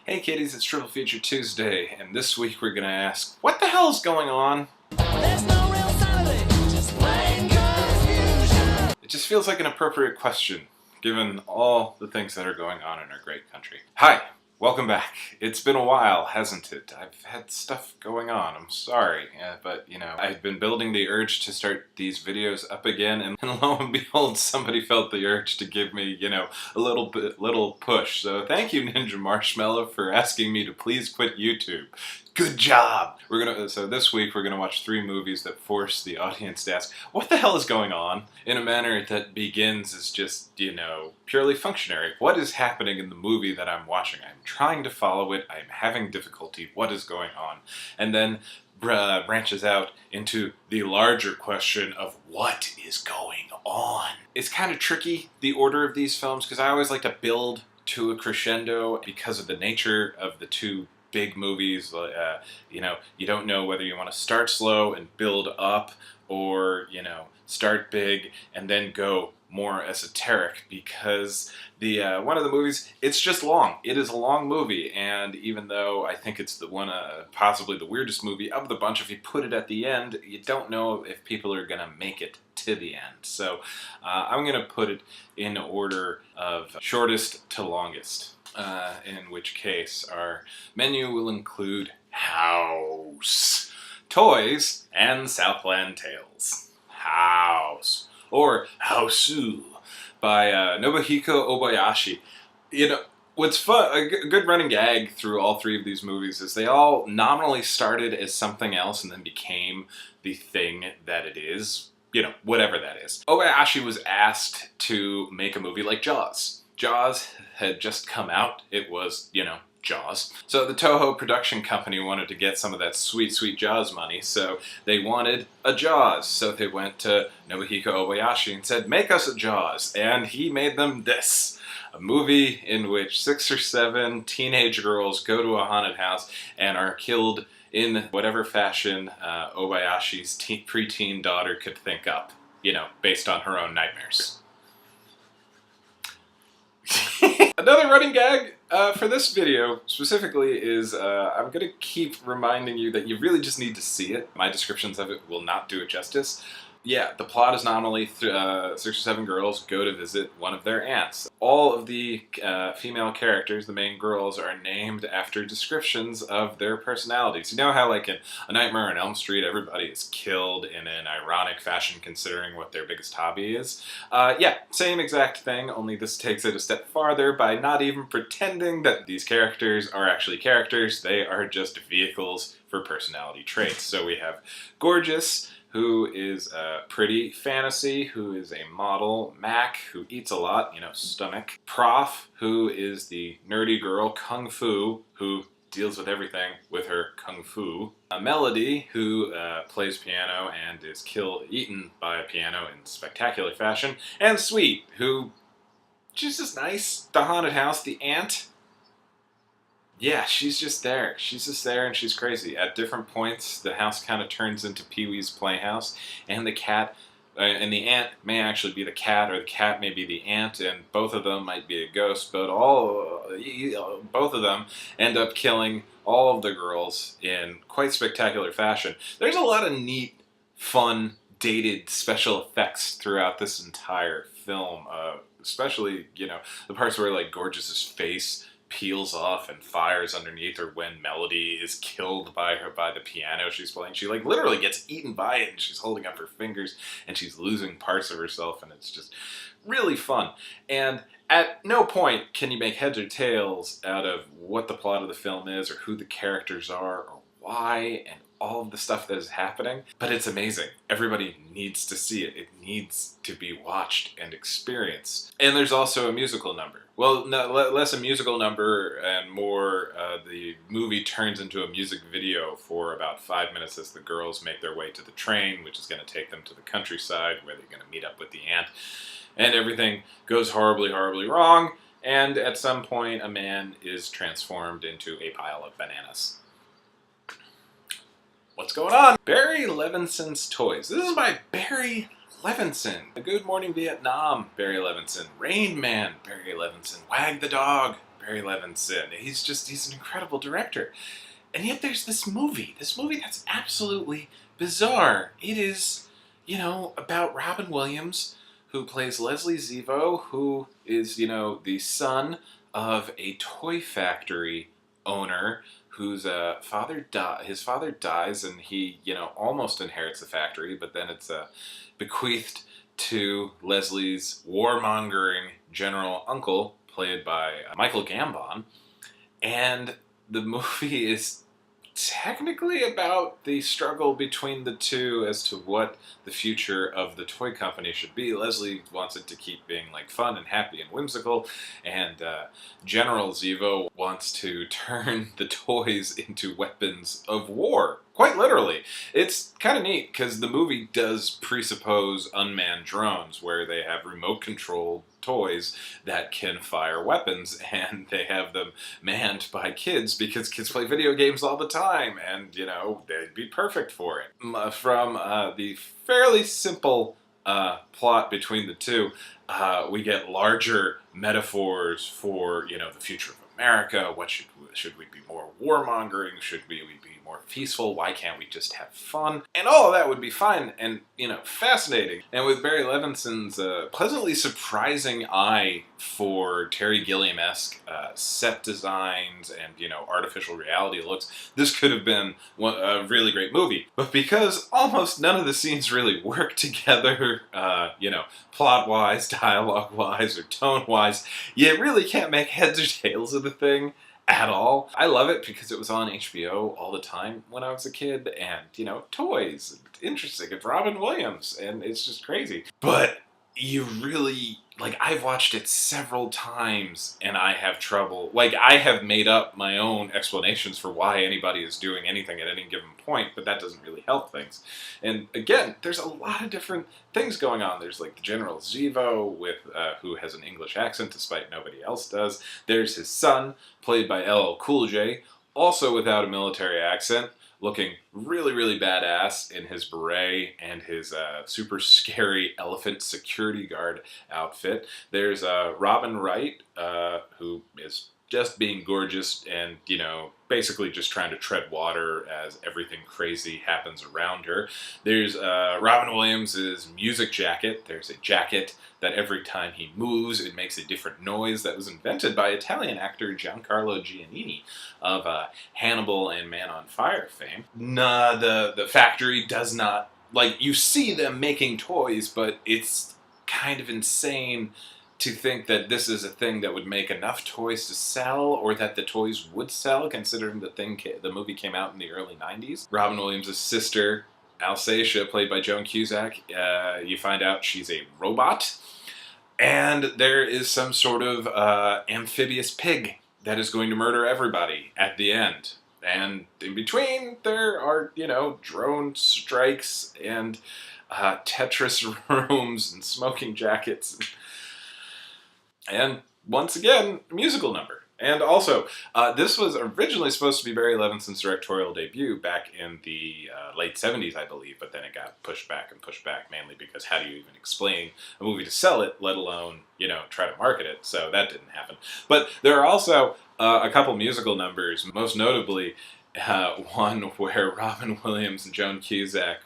Hey kiddies, it's Triple Feature Tuesday, and this week we're gonna ask, what the hell is going on? There's no real sanity, just plain confusion. It just feels like an appropriate question, given all the things that are going on in our great country. Hi, welcome back. It's been a while, hasn't it? I've had stuff going on, I'm sorry, but I've been building the urge to start these videos up again, and lo and behold, somebody felt the urge to give me, a little push. So thank you, Ninja Marshmallow, for asking me to please quit YouTube. Good job! So this week we're gonna watch 3 movies that force the audience to ask, what the hell is going on? In a manner that begins as just, purely functionary. What is happening in the movie that I'm watching? I'm trying to follow it, I'm having difficulty, what is going on? And then branches out into the larger question of what is going on. It's kind of tricky, the order of these films, because I always like to build to a crescendo because of the nature of the two big movies. You don't know whether you want to start slow and build up, or start big and then go more esoteric, because the one of the movies, it's just long. It is a long movie, and even though I think it's the one possibly the weirdest movie of the bunch, if you put it at the end, you don't know if people are gonna make it to the end. So I'm gonna put it in order of shortest to longest. In which case our menu will include House, Toys, and Southland Tales. House, or Hausu, by Nobuhiko Obayashi. What's fun, a good running gag through all 3 of these movies is they all nominally started as something else and then became the thing that it is, whatever that is. Obayashi was asked to make a movie like Jaws. Jaws had just come out. It was, Jaws. So the Toho production company wanted to get some of that sweet, sweet Jaws money, so they wanted a Jaws. So they went to Nobuhiko Obayashi and said, make us a Jaws. And he made them this. A movie in which 6 or 7 teenage girls go to a haunted house and are killed in whatever fashion Obayashi's preteen daughter could think up, based on her own nightmares. Another running gag for this video specifically is I'm going to keep reminding you that you really just need to see it. My descriptions of it will not do it justice. Yeah, the plot is nominally 6 or 7 girls go to visit one of their aunts. All of the female characters, the main girls, are named after descriptions of their personalities. You know how, like in A Nightmare on Elm Street, everybody is killed in an ironic fashion considering what their biggest hobby is? Yeah, same exact thing, only this takes it a step farther by not even pretending that these characters are actually characters. They are just vehicles for personality traits. So we have Gorgeous, who is pretty fantasy, who is a model, Mac, who eats a lot, stomach, Prof, who is the nerdy girl, Kung Fu, who deals with everything with her Kung Fu, Melody, who plays piano and is eaten by a piano in spectacular fashion, and Sweet, who, she's just nice. The haunted house, the aunt, yeah, she's just there. She's just there and she's crazy. At different points, the house kind of turns into Pee-wee's Playhouse, and the cat and the aunt may actually be the cat, or the cat may be the aunt, and both of them might be a ghost, but both of them end up killing all of the girls in quite spectacular fashion. There's a lot of neat, fun, dated special effects throughout this entire film, especially, the parts where, like, Gorgeous's face peels off and fires underneath, or when Melody is killed by the piano she's playing. She literally gets eaten by it, and she's holding up her fingers and she's losing parts of herself, and it's just really fun. And at no point can you make heads or tails out of what the plot of the film is, or who the characters are, or why, and all of the stuff that is happening, but it's amazing. Everybody needs to see it. It needs to be watched and experienced. And there's also a musical number. Well, no, less a musical number and more the movie turns into a music video for about 5 minutes as the girls make their way to the train, which is going to take them to the countryside where they're going to meet up with the aunt. And everything goes horribly, horribly wrong, and at some point a man is transformed into a pile of bananas. What's going on? Barry Levinson's Toys. This is by Barry Levinson. Good Morning Vietnam, Barry Levinson. Rain Man, Barry Levinson. Wag the Dog, Barry Levinson. He's an incredible director. And yet there's this movie that's absolutely bizarre. It is, about Robin Williams, who plays Leslie Zevo, who is, the son of a toy factory owner whose his father dies, and he, almost inherits the factory, but then it's bequeathed to Leslie's warmongering general uncle, played by Michael Gambon. And the movie is technically about the struggle between the two as to what the future of the toy company should be. Leslie wants it to keep being like fun and happy and whimsical, and General Zevo wants to turn the toys into weapons of war. Quite literally. It's kind of neat because the movie does presuppose unmanned drones where they have remote-controlled toys that can fire weapons, and they have them manned by kids because kids play video games all the time, and, they'd be perfect for it. From the fairly simple plot between the two, we get larger metaphors for, the future of America. What should we be more warmongering? Should we be more peaceful? Why can't we just have fun? And all of that would be fine and, fascinating. And with Barry Levinson's pleasantly surprising eye for Terry Gilliam-esque set designs and, artificial reality looks, this could have been a really great movie. But because almost none of the scenes really work together, plot-wise, dialogue-wise, or tone-wise, you really can't make heads or tails of the thing at all. I love it because it was on HBO all the time when I was a kid, and, toys. It's interesting. It's Robin Williams, and it's just crazy. But you really, I've watched it several times, and I have trouble. I have made up my own explanations for why anybody is doing anything at any given point, but that doesn't really help things. And again, there's a lot of different things going on. There's the General Zevo who has an English accent despite nobody else does. There's his son, played by LL Cool J, also without a military accent, looking really, really badass in his beret and his super scary elephant security guard outfit. There's Robin Wright, who is just being gorgeous and, basically just trying to tread water as everything crazy happens around her. There's Robin Williams' music jacket. There's a jacket that every time he moves, it makes a different noise that was invented by Italian actor Giancarlo Giannini of Hannibal and Man on Fire fame. The factory does not, you see them making toys, but it's kind of insane to think that this is a thing that would make enough toys to sell, or that the toys would sell, considering the movie came out in the early 90s. Robin Williams' sister, Alsatia, played by Joan Cusack, you find out she's a robot, and there is some sort of amphibious pig that is going to murder everybody at the end. And in between, there are, drone strikes and Tetris rooms and smoking jackets. And once again, a musical number. And also, this was originally supposed to be Barry Levinson's directorial debut back in the late 70s, I believe, but then it got pushed back, mainly because how do you even explain a movie to sell it, let alone, try to market it? So that didn't happen. But there are also a couple musical numbers, most notably one where Robin Williams and Joan Cusack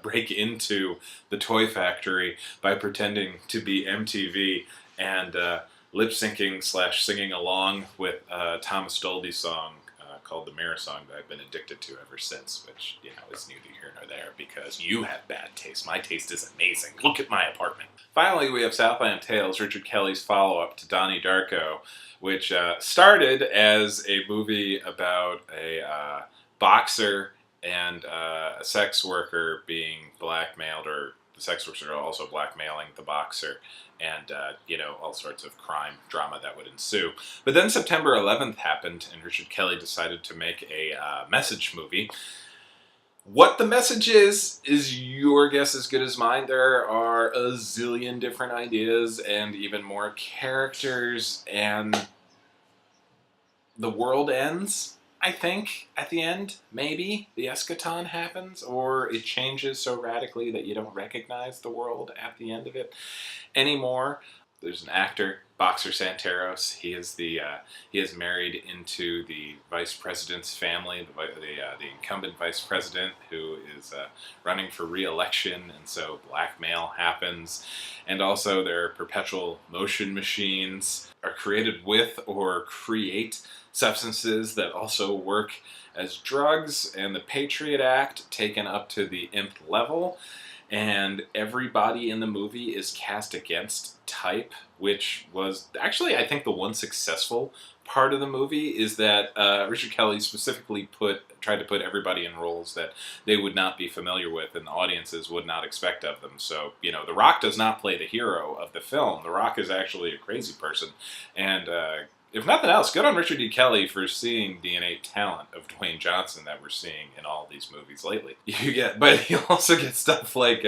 break into the toy factory by pretending to be MTV and lip-syncing / singing along with Thomas Dolby's song called The Mirror Song that I've been addicted to ever since, which, is neither here nor there because you have bad taste. My taste is amazing. Look at my apartment. Finally, we have Southland Tales, Richard Kelly's follow-up to Donnie Darko, which started as a movie about a boxer and a sex worker being blackmailed, or the sex worker also blackmailing the boxer, and, all sorts of crime drama that would ensue. But then September 11th happened, and Richard Kelly decided to make a message movie. What the message is your guess as good as mine. There are a zillion different ideas and even more characters, and the world ends, I think, at the end. Maybe the eschaton happens, or it changes so radically that you don't recognize the world at the end of it anymore. there's an actor, Boxer Santeros. He is married into the vice president's family, the incumbent vice president who is running for re-election, and so blackmail happens. And also there are perpetual motion machines are created with or create substances that also work as drugs, and the Patriot Act taken up to the nth level. And everybody in the movie is cast against type, which was actually, I think, the one successful part of the movie is that Richard Kelly specifically tried to put everybody in roles that they would not be familiar with and the audiences would not expect of them. So, The Rock does not play the hero of the film. The Rock is actually a crazy person. And if nothing else, good on Richard D. Kelly for seeing the innate talent of Dwayne Johnson that we're seeing in all these movies lately. But you also get stuff like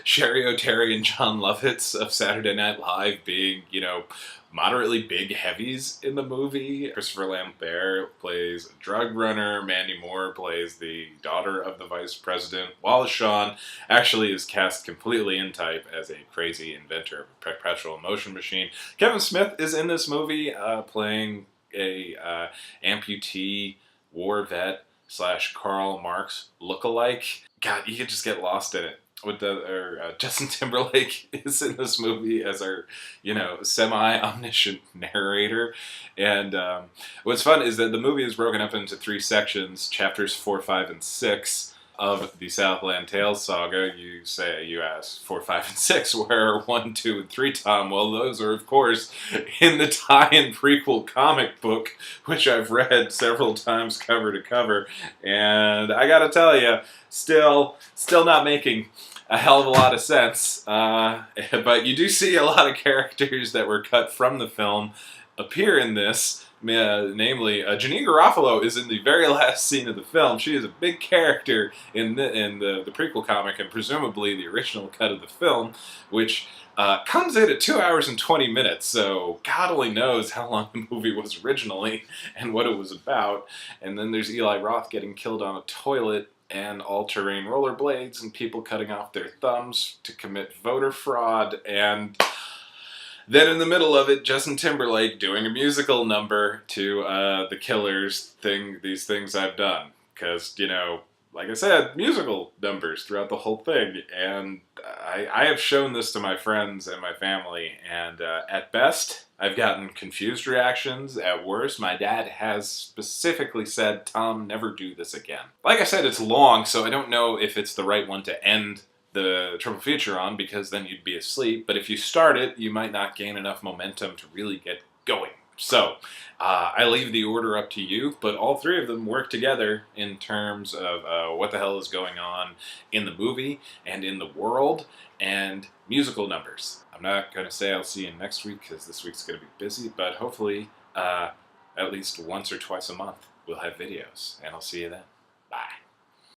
Sherry O'Terry and John Lovitz of Saturday Night Live being, moderately big heavies in the movie. Christopher Lambert plays a drug runner. Mandy Moore plays the daughter of the vice president. Wallace Shawn actually is cast completely in type as a crazy inventor of a perpetual motion machine. Kevin Smith is in this movie playing a amputee war vet / Karl Marx lookalike. God, you could just get lost in it. Justin Timberlake is in this movie as our, semi-omniscient narrator. And what's fun is that the movie is broken up into 3 sections, chapters 4, 5, and 6 of the Southland Tales saga. You ask 4, 5, and 6, where are 1, 2, and 3, Tom? Well, those are, of course, in the tie-in prequel comic book, which I've read several times cover to cover. And I gotta tell you, still not making a hell of a lot of sense. But you do see a lot of characters that were cut from the film appear in this. Namely, Janeane Garofalo is in the very last scene of the film. She is a big character in the prequel comic and presumably the original cut of the film, which comes in at 2 hours and 20 minutes. So God only knows how long the movie was originally and what it was about. And then there's Eli Roth getting killed on a toilet, and all-terrain rollerblades, and people cutting off their thumbs to commit voter fraud, and then in the middle of it, Justin Timberlake doing a musical number to The Killers' These Things I've Done. Because, like I said, musical numbers throughout the whole thing. And I have shown this to my friends and my family, and at best, I've gotten confused reactions. At worst, my dad has specifically said, Tom, never do this again. Like I said, it's long, so I don't know if it's the right one to end the triple feature on, because then you'd be asleep. But if you start it, you might not gain enough momentum to really get going. So, I leave the order up to you, but all 3 of them work together in terms of what the hell is going on in the movie and in the world and musical numbers. I'm not going to say I'll see you next week because this week's going to be busy, but hopefully at least once or twice a month we'll have videos, and I'll see you then.